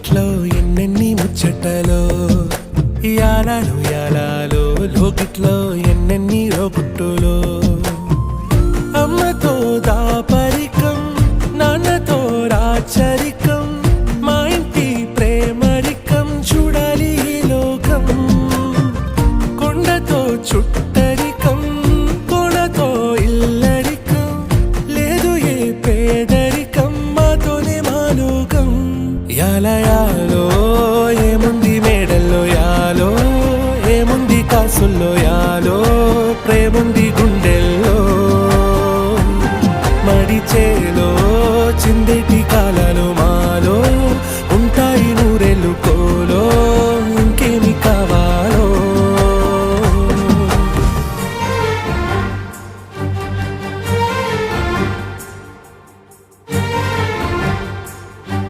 లోకిట్లో ఎన్నెన్ని ముచ్చటలో యాలాలో యాలాలో లోకిట్లో ఎన్నెన్ని రోగుట్టులో అమ్మతో దాపరికం నాన్నతో రాచరికం మా ఇంటి ప్రేమరికం చూడాలి ఈ లోకం కొండతో చుట్టరికం కొనతో ఇల్లరికం లేదు ఏ పేదరికం మాతోనే మా లోకం యాలయాలో ఏముంది మేడల్లో యాలో ఏముంది కాసుల్లో యాలో ప్రేముంది